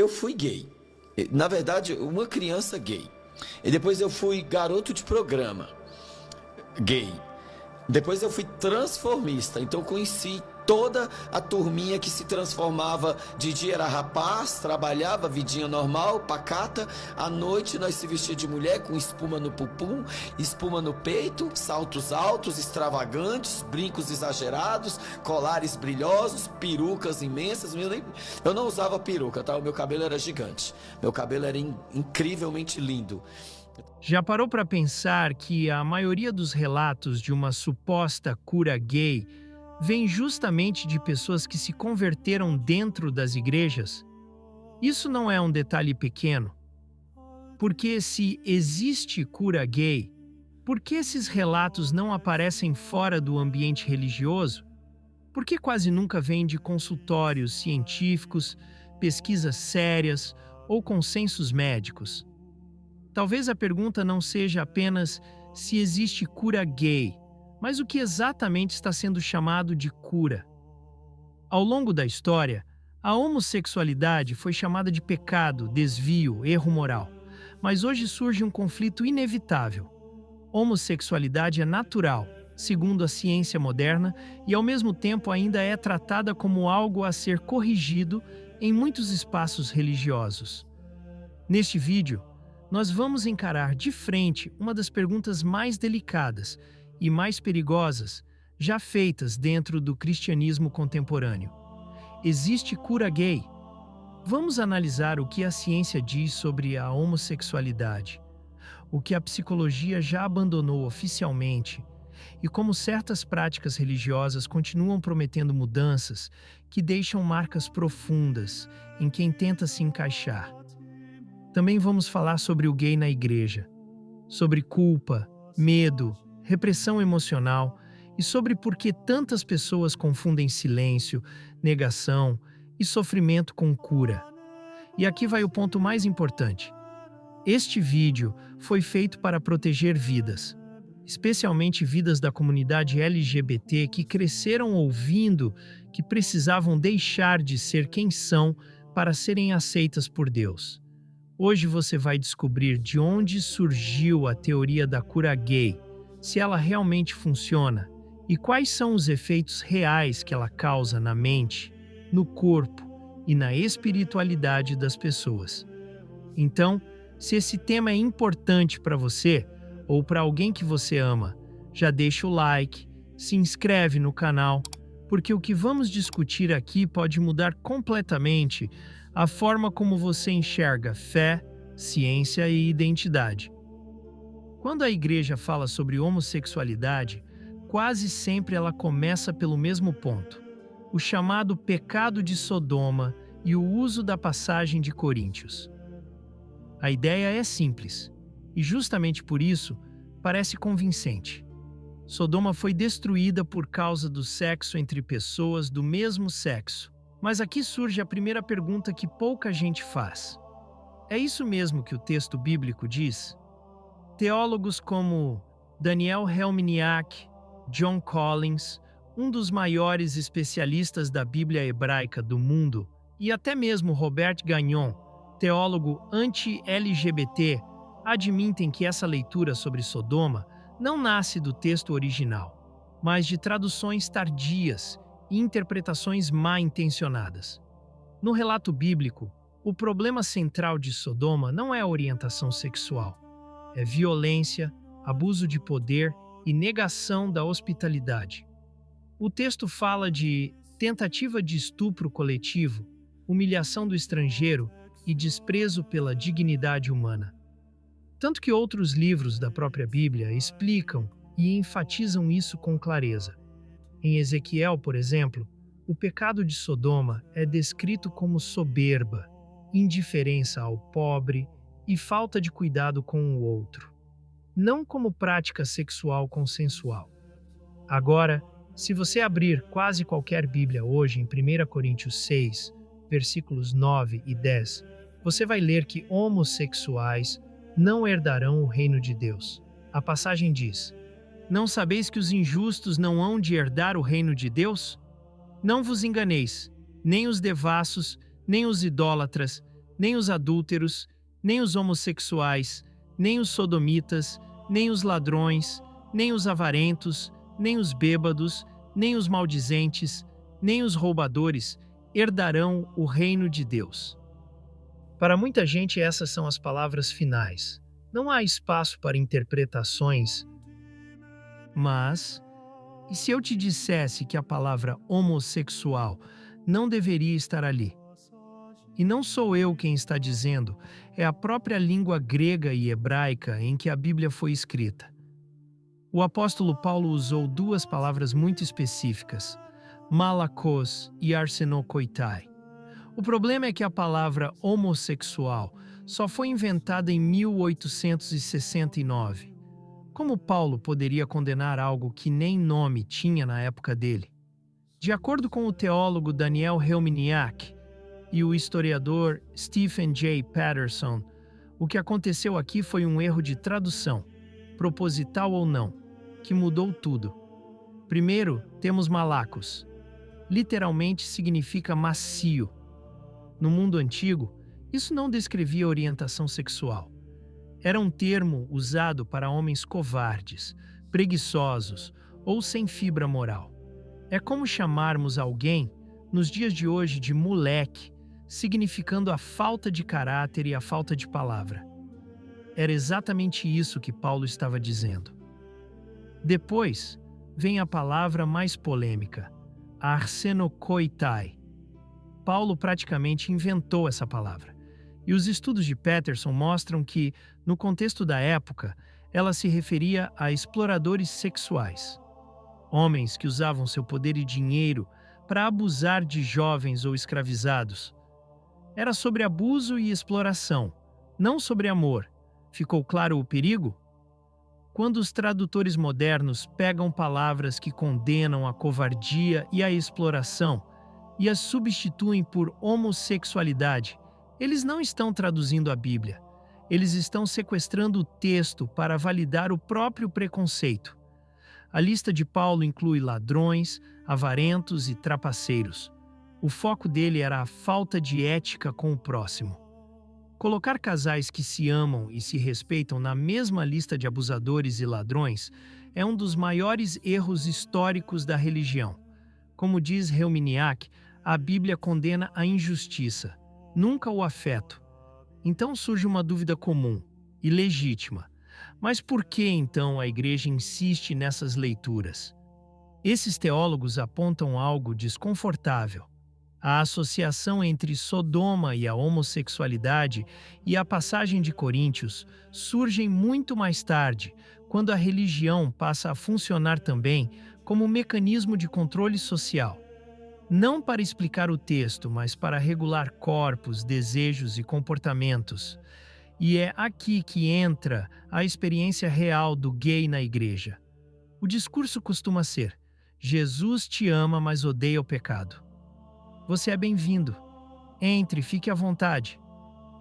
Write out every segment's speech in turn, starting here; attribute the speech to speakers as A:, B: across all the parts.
A: eu fui gay. Na verdade, uma criança gay. E depois eu fui garoto de programa gay. Depois eu fui transformista, então conheci toda a turminha que se transformava. De dia era rapaz, trabalhava, vidinha normal, pacata. À noite nós se vestia de mulher com espuma no pupum, espuma no peito, saltos altos, extravagantes, brincos exagerados, colares brilhosos, perucas imensas. Eu não usava peruca, tá? O meu cabelo era gigante. Meu cabelo era incrivelmente lindo.
B: Já parou para pensar que a maioria dos relatos de uma suposta cura gay vem justamente de pessoas que se converteram dentro das igrejas? Isso não é um detalhe pequeno. Porque se existe cura gay, por que esses relatos não aparecem fora do ambiente religioso? Por que quase nunca vêm de consultórios científicos, pesquisas sérias ou consensos médicos? Talvez a pergunta não seja apenas se existe cura gay, mas o que exatamente está sendo chamado de cura. Ao longo da história, a homossexualidade foi chamada de pecado, desvio, erro moral. Mas hoje surge um conflito inevitável. Homossexualidade é natural, segundo a ciência moderna, e ao mesmo tempo ainda é tratada como algo a ser corrigido em muitos espaços religiosos. Neste vídeo, nós vamos encarar de frente uma das perguntas mais delicadas e mais perigosas já feitas dentro do cristianismo contemporâneo. Existe cura gay? Vamos analisar o que a ciência diz sobre a homossexualidade, o que a psicologia já abandonou oficialmente e como certas práticas religiosas continuam prometendo mudanças que deixam marcas profundas em quem tenta se encaixar. Também vamos falar sobre o gay na igreja, sobre culpa, medo, repressão emocional e sobre por que tantas pessoas confundem silêncio, negação e sofrimento com cura. E aqui vai o ponto mais importante. Este vídeo foi feito para proteger vidas, especialmente vidas da comunidade LGBT que cresceram ouvindo que precisavam deixar de ser quem são para serem aceitas por Deus. Hoje você vai descobrir de onde surgiu a teoria da cura gay, se ela realmente funciona e quais são os efeitos reais que ela causa na mente, no corpo e na espiritualidade das pessoas. Então, se esse tema é importante para você ou para alguém que você ama, já deixa o like, se inscreve no canal, porque o que vamos discutir aqui pode mudar completamente a forma como você enxerga fé, ciência e identidade. Quando a igreja fala sobre homossexualidade, quase sempre ela começa pelo mesmo ponto: o chamado pecado de Sodoma e o uso da passagem de Coríntios. A ideia é simples, e justamente por isso parece convincente. Sodoma foi destruída por causa do sexo entre pessoas do mesmo sexo. Mas aqui surge a primeira pergunta que pouca gente faz. É isso mesmo que o texto bíblico diz? Teólogos como Daniel Helminiak, John Collins, um dos maiores especialistas da Bíblia hebraica do mundo, e até mesmo Robert Gagnon, teólogo anti-LGBT, admitem que essa leitura sobre Sodoma não nasce do texto original, mas de traduções tardias e interpretações mal-intencionadas. No relato bíblico, o problema central de Sodoma não é a orientação sexual, é violência, abuso de poder e negação da hospitalidade. O texto fala de tentativa de estupro coletivo, humilhação do estrangeiro e desprezo pela dignidade humana. Tanto que outros livros da própria Bíblia explicam e enfatizam isso com clareza. Em Ezequiel, por exemplo, o pecado de Sodoma é descrito como soberba, indiferença ao pobre e falta de cuidado com o outro, não como prática sexual consensual. Agora, se você abrir quase qualquer Bíblia hoje em 1 Coríntios 6, versículos 9 e 10, você vai ler que homossexuais não herdarão o reino de Deus. A passagem diz: Não sabeis que os injustos não hão de herdar o reino de Deus? Não vos enganeis, nem os devassos, nem os idólatras, nem os adúlteros, nem os homossexuais, nem os sodomitas, nem os ladrões, nem os avarentos, nem os bêbados, nem os maldizentes, nem os roubadores herdarão o reino de Deus. Para muita gente, essas são as palavras finais. Não há espaço para interpretações. Mas, e se eu te dissesse que a palavra homossexual não deveria estar ali? E não sou eu quem está dizendo, é a própria língua grega e hebraica em que a Bíblia foi escrita. O apóstolo Paulo usou duas palavras muito específicas, malakos e arsenokoitai. O problema é que a palavra homossexual só foi inventada em 1869. Como Paulo poderia condenar algo que nem nome tinha na época dele? De acordo com o teólogo Daniel Helminiak e o historiador Stephen J. Patterson, o que aconteceu aqui foi um erro de tradução, proposital ou não, que mudou tudo. Primeiro, temos malacos. Literalmente significa macio. No mundo antigo, isso não descrevia orientação sexual. Era um termo usado para homens covardes, preguiçosos ou sem fibra moral. É como chamarmos alguém, nos dias de hoje, de moleque, significando a falta de caráter e a falta de palavra. Era exatamente isso que Paulo estava dizendo. Depois, vem a palavra mais polêmica, arsenokoitai. Paulo praticamente inventou essa palavra. E os estudos de Patterson mostram que, no contexto da época, ela se referia a exploradores sexuais. Homens que usavam seu poder e dinheiro para abusar de jovens ou escravizados. Era sobre abuso e exploração, não sobre amor. Ficou claro o perigo? Quando os tradutores modernos pegam palavras que condenam a covardia e a exploração e as substituem por homossexualidade, eles não estão traduzindo a Bíblia. Eles estão sequestrando o texto para validar o próprio preconceito. A lista de Paulo inclui ladrões, avarentos e trapaceiros. O foco dele era a falta de ética com o próximo. Colocar casais que se amam e se respeitam na mesma lista de abusadores e ladrões é um dos maiores erros históricos da religião. Como diz Helminiak, a Bíblia condena a injustiça, nunca o afeto. Então surge uma dúvida comum e legítima. Mas por que então a Igreja insiste nessas leituras? Esses teólogos apontam algo desconfortável. A associação entre Sodoma e a homossexualidade e a passagem de Coríntios surgem muito mais tarde, quando a religião passa a funcionar também como um mecanismo de controle social. Não para explicar o texto, mas para regular corpos, desejos e comportamentos. E é aqui que entra a experiência real do gay na igreja. O discurso costuma ser: Jesus te ama, mas odeia o pecado. Você é bem-vindo. Entre, fique à vontade.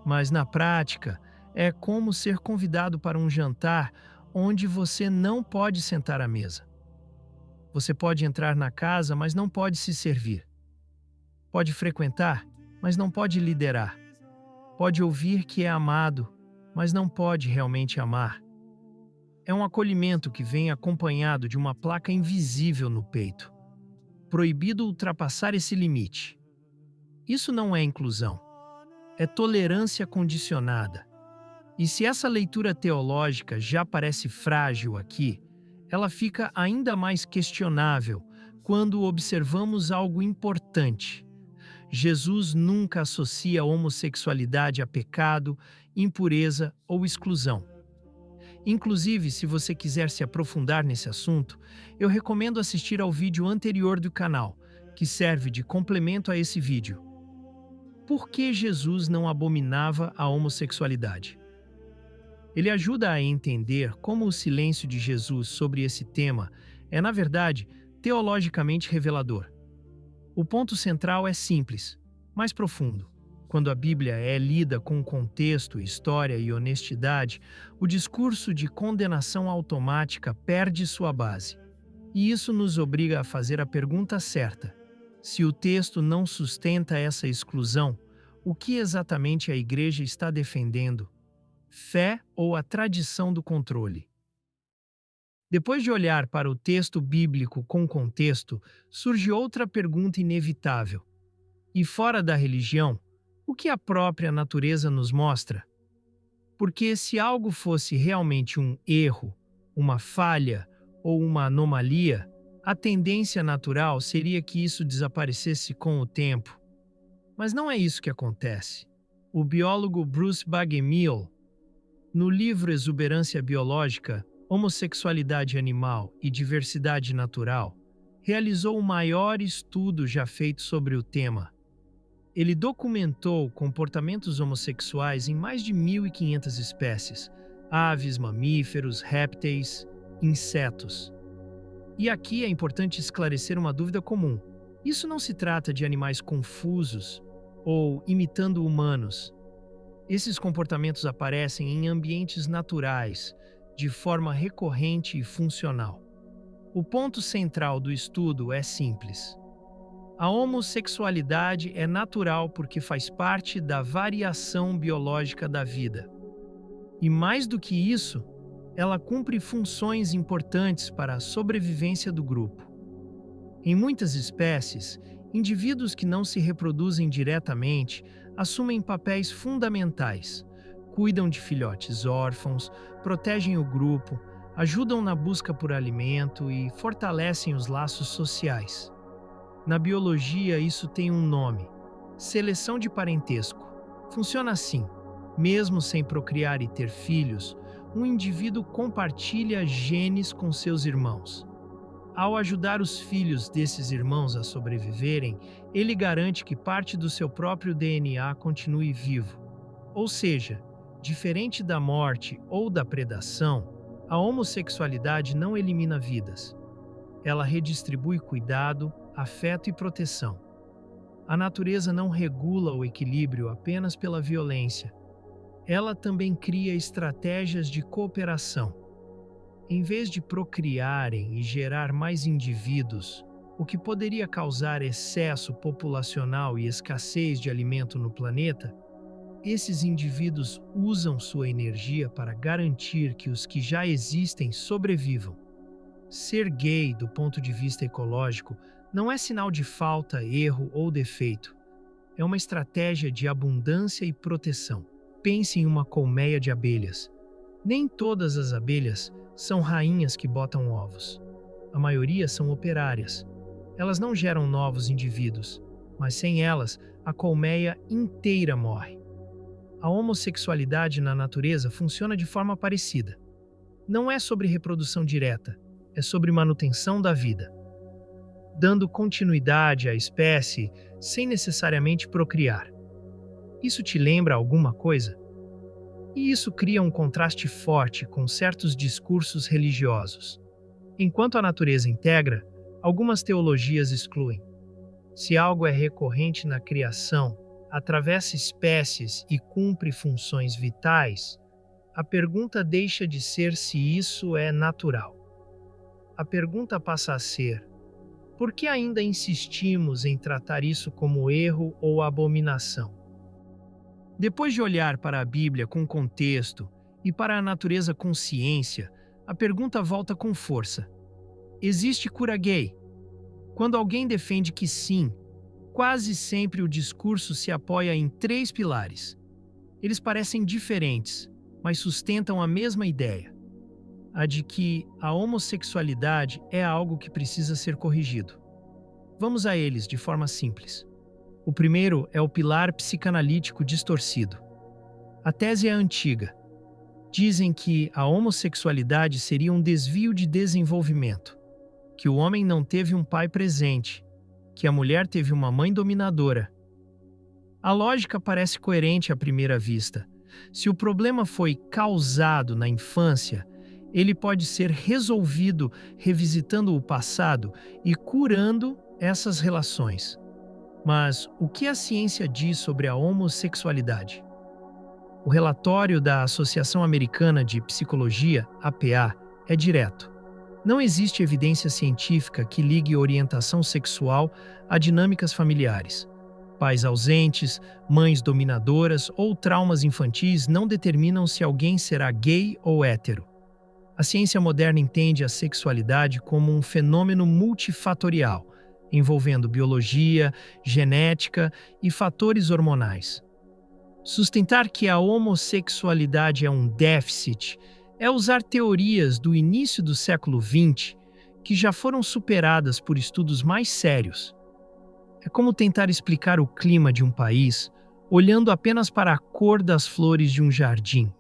B: Mas na prática, é como ser convidado para um jantar onde você não pode sentar à mesa. Você pode entrar na casa, mas não pode se servir. Pode frequentar, mas não pode liderar. Pode ouvir que é amado, mas não pode realmente amar. É um acolhimento que vem acompanhado de uma placa invisível no peito. Proibido ultrapassar esse limite. Isso não é inclusão. É tolerância condicionada. E se essa leitura teológica já parece frágil aqui, ela fica ainda mais questionável quando observamos algo importante. Jesus nunca associa a homossexualidade a pecado, impureza ou exclusão. Inclusive, se você quiser se aprofundar nesse assunto, eu recomendo assistir ao vídeo anterior do canal, que serve de complemento a esse vídeo. Por que Jesus não abominava a homossexualidade? Ele ajuda a entender como o silêncio de Jesus sobre esse tema é, na verdade, teologicamente revelador. O ponto central é simples, mas profundo. Quando a Bíblia é lida com contexto, história e honestidade, o discurso de condenação automática perde sua base. E isso nos obriga a fazer a pergunta certa. Se o texto não sustenta essa exclusão, o que exatamente a Igreja está defendendo: fé ou a tradição do controle? Depois de olhar para o texto bíblico com contexto, surge outra pergunta inevitável. E fora da religião, o que a própria natureza nos mostra? Porque se algo fosse realmente um erro, uma falha ou uma anomalia, a tendência natural seria que isso desaparecesse com o tempo. Mas não é isso que acontece. O biólogo Bruce Baggemihl, no livro Exuberância Biológica, Homossexualidade Animal e Diversidade Natural, realizou o maior estudo já feito sobre o tema. Ele documentou comportamentos homossexuais em mais de 1.500 espécies: aves, mamíferos, répteis, insetos. E aqui é importante esclarecer uma dúvida comum. Isso não se trata de animais confusos ou imitando humanos. Esses comportamentos aparecem em ambientes naturais, de forma recorrente e funcional. O ponto central do estudo é simples. A homossexualidade é natural porque faz parte da variação biológica da vida. E mais do que isso, ela cumpre funções importantes para a sobrevivência do grupo. Em muitas espécies, indivíduos que não se reproduzem diretamente assumem papéis fundamentais. Cuidam de filhotes órfãos, protegem o grupo, ajudam na busca por alimento e fortalecem os laços sociais. Na biologia, isso tem um nome: seleção de parentesco. Funciona assim: mesmo sem procriar e ter filhos, um indivíduo compartilha genes com seus irmãos. Ao ajudar os filhos desses irmãos a sobreviverem, ele garante que parte do seu próprio DNA continue vivo. Ou seja, diferente da morte ou da predação, a homossexualidade não elimina vidas. Ela redistribui cuidado, afeto e proteção. A natureza não regula o equilíbrio apenas pela violência. Ela também cria estratégias de cooperação. Em vez de procriarem e gerar mais indivíduos, o que poderia causar excesso populacional e escassez de alimento no planeta, esses indivíduos usam sua energia para garantir que os que já existem sobrevivam. Ser gay, do ponto de vista ecológico, não é sinal de falta, erro ou defeito. É uma estratégia de abundância e proteção. Pense em uma colmeia de abelhas. Nem todas as abelhas são rainhas que botam ovos. A maioria são operárias. Elas não geram novos indivíduos, mas sem elas, a colmeia inteira morre. A homossexualidade na natureza funciona de forma parecida. Não é sobre reprodução direta, é sobre manutenção da vida, dando continuidade à espécie sem necessariamente procriar. Isso te lembra alguma coisa? E isso cria um contraste forte com certos discursos religiosos. Enquanto a natureza integra, algumas teologias excluem. Se algo é recorrente na criação, atravessa espécies e cumpre funções vitais, a pergunta deixa de ser se isso é natural. A pergunta passa a ser: por que ainda insistimos em tratar isso como erro ou abominação? Depois de olhar para a Bíblia com contexto e para a natureza com ciência, a pergunta volta com força: existe cura gay? Quando alguém defende que sim, quase sempre o discurso se apoia em 3 pilares. Eles parecem diferentes, mas sustentam a mesma ideia: a de que a homossexualidade é algo que precisa ser corrigido. Vamos a eles de forma simples. O primeiro é o pilar psicanalítico distorcido. A tese é antiga. Dizem que a homossexualidade seria um desvio de desenvolvimento, que o homem não teve um pai presente, que a mulher teve uma mãe dominadora. A lógica parece coerente à primeira vista. Se o problema foi causado na infância, ele pode ser resolvido revisitando o passado e curando essas relações. Mas o que a ciência diz sobre a homossexualidade? O relatório da Associação Americana de Psicologia, APA, é direto. Não existe evidência científica que ligue orientação sexual a dinâmicas familiares. Pais ausentes, mães dominadoras ou traumas infantis não determinam se alguém será gay ou hétero. A ciência moderna entende a sexualidade como um fenômeno multifatorial, envolvendo biologia, genética e fatores hormonais. Sustentar que a homossexualidade é um déficit é usar teorias do início do século XX que já foram superadas por estudos mais sérios. É como tentar explicar o clima de um país olhando apenas para a cor das flores de um jardim.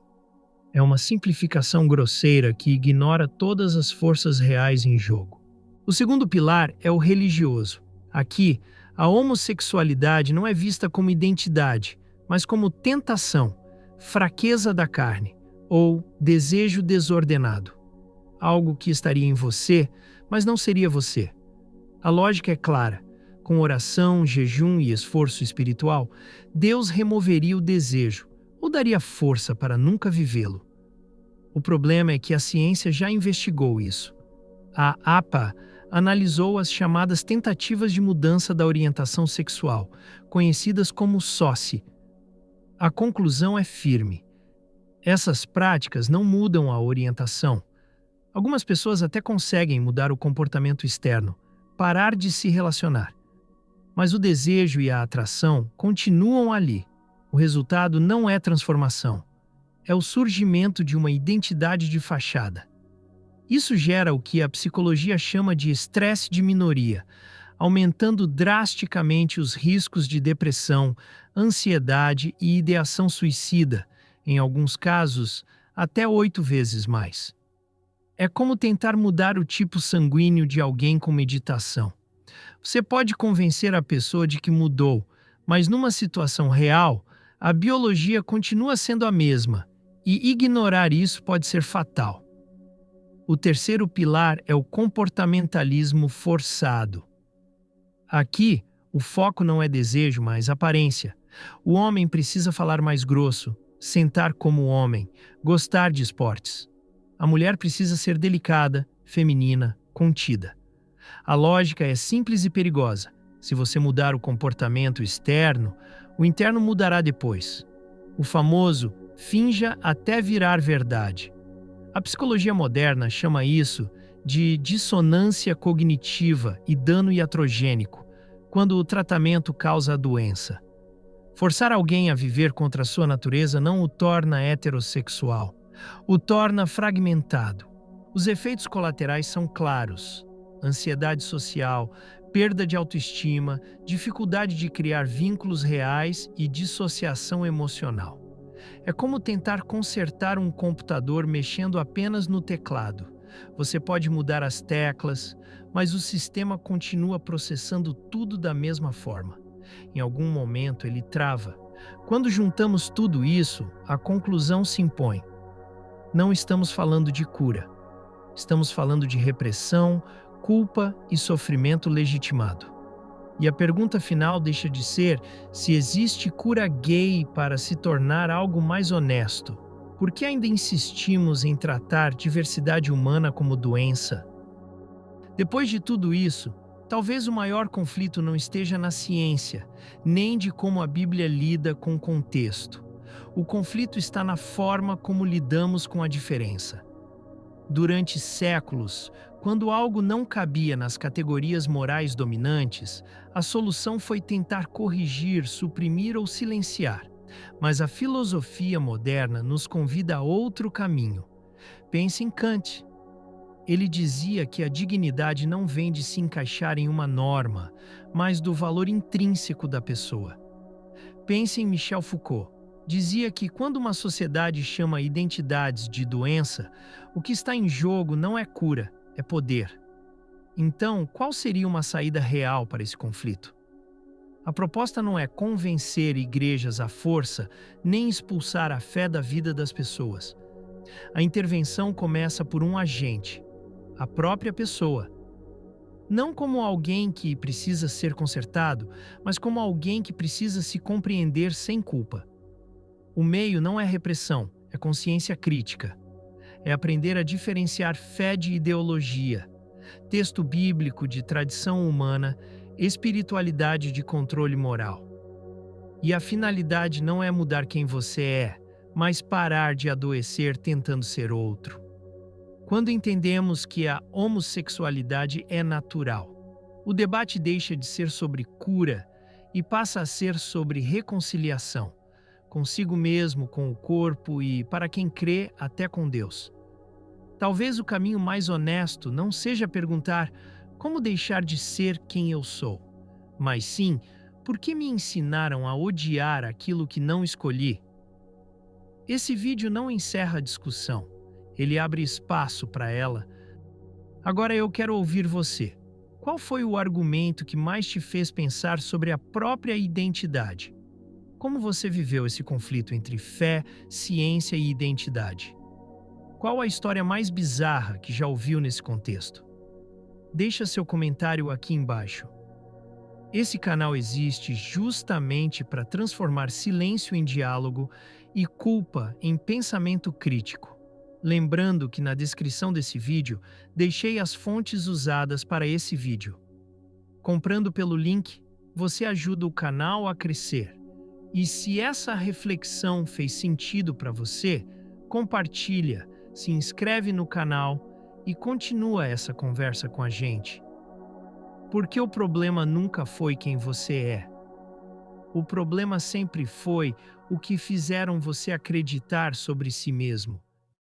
B: É uma simplificação grosseira que ignora todas as forças reais em jogo. O segundo pilar é o religioso. Aqui, a homossexualidade não é vista como identidade, mas como tentação, fraqueza da carne ou desejo desordenado. Algo que estaria em você, mas não seria você. A lógica é clara. Com oração, jejum e esforço espiritual, Deus removeria o desejo ou daria força para nunca vivê-lo. O problema é que a ciência já investigou isso. A APA analisou as chamadas tentativas de mudança da orientação sexual, conhecidas como SOCI. A conclusão é firme. Essas práticas não mudam a orientação. Algumas pessoas até conseguem mudar o comportamento externo, parar de se relacionar. Mas o desejo e a atração continuam ali. O resultado não é transformação. É o surgimento de uma identidade de fachada. Isso gera o que a psicologia chama de estresse de minoria, aumentando drasticamente os riscos de depressão, ansiedade e ideação suicida, em alguns casos, até 8 vezes mais. É como tentar mudar o tipo sanguíneo de alguém com meditação. Você pode convencer a pessoa de que mudou, mas numa situação real, a biologia continua sendo a mesma, e ignorar isso pode ser fatal. O terceiro pilar é o comportamentalismo forçado. Aqui, o foco não é desejo, mas aparência. O homem precisa falar mais grosso, sentar como homem, gostar de esportes. A mulher precisa ser delicada, feminina, contida. A lógica é simples e perigosa. Se você mudar o comportamento externo, o interno mudará depois. O famoso finja até virar verdade. A psicologia moderna chama isso de dissonância cognitiva e dano iatrogênico, quando o tratamento causa a doença. Forçar alguém a viver contra a sua natureza não o torna heterossexual, o torna fragmentado. Os efeitos colaterais são claros: ansiedade social, perda de autoestima, dificuldade de criar vínculos reais e dissociação emocional. É como tentar consertar um computador mexendo apenas no teclado. Você pode mudar as teclas, mas o sistema continua processando tudo da mesma forma. Em algum momento ele trava. Quando juntamos tudo isso, a conclusão se impõe. Não estamos falando de cura. Estamos falando de repressão, culpa e sofrimento legitimado. E a pergunta final deixa de ser se existe cura gay para se tornar algo mais honesto. Por que ainda insistimos em tratar diversidade humana como doença? Depois de tudo isso, talvez o maior conflito não esteja na ciência, nem de como a Bíblia lida com o contexto. O conflito está na forma como lidamos com a diferença. Durante séculos, quando algo não cabia nas categorias morais dominantes, a solução foi tentar corrigir, suprimir ou silenciar. Mas a filosofia moderna nos convida a outro caminho. Pense em Kant. Ele dizia que a dignidade não vem de se encaixar em uma norma, mas do valor intrínseco da pessoa. Pense em Michel Foucault. Dizia que quando uma sociedade chama identidades de doença, o que está em jogo não é cura, é poder. Então, qual seria uma saída real para esse conflito? A proposta não é convencer igrejas à força, nem expulsar a fé da vida das pessoas. A intervenção começa por um agente, a própria pessoa. Não como alguém que precisa ser consertado, mas como alguém que precisa se compreender sem culpa. O meio não é repressão, é consciência crítica. É aprender a diferenciar fé de ideologia, texto bíblico de tradição humana, espiritualidade de controle moral. E a finalidade não é mudar quem você é, mas parar de adoecer tentando ser outro. Quando entendemos que a homossexualidade é natural, o debate deixa de ser sobre cura e passa a ser sobre reconciliação, consigo mesmo, com o corpo e, para quem crê, até com Deus. Talvez o caminho mais honesto não seja perguntar como deixar de ser quem eu sou, mas sim por que me ensinaram a odiar aquilo que não escolhi. Esse vídeo não encerra a discussão, ele abre espaço para ela. Agora eu quero ouvir você. Qual foi o argumento que mais te fez pensar sobre a própria identidade? Como você viveu esse conflito entre fé, ciência e identidade? Qual a história mais bizarra que já ouviu nesse contexto? Deixa seu comentário aqui embaixo. Esse canal existe justamente para transformar silêncio em diálogo e culpa em pensamento crítico. Lembrando que na descrição desse vídeo deixei as fontes usadas para esse vídeo. Comprando pelo link, você ajuda o canal a crescer. E se essa reflexão fez sentido para você, compartilha, se inscreve no canal e continua essa conversa com a gente. Porque o problema nunca foi quem você é. O problema sempre foi o que fizeram você acreditar sobre si mesmo.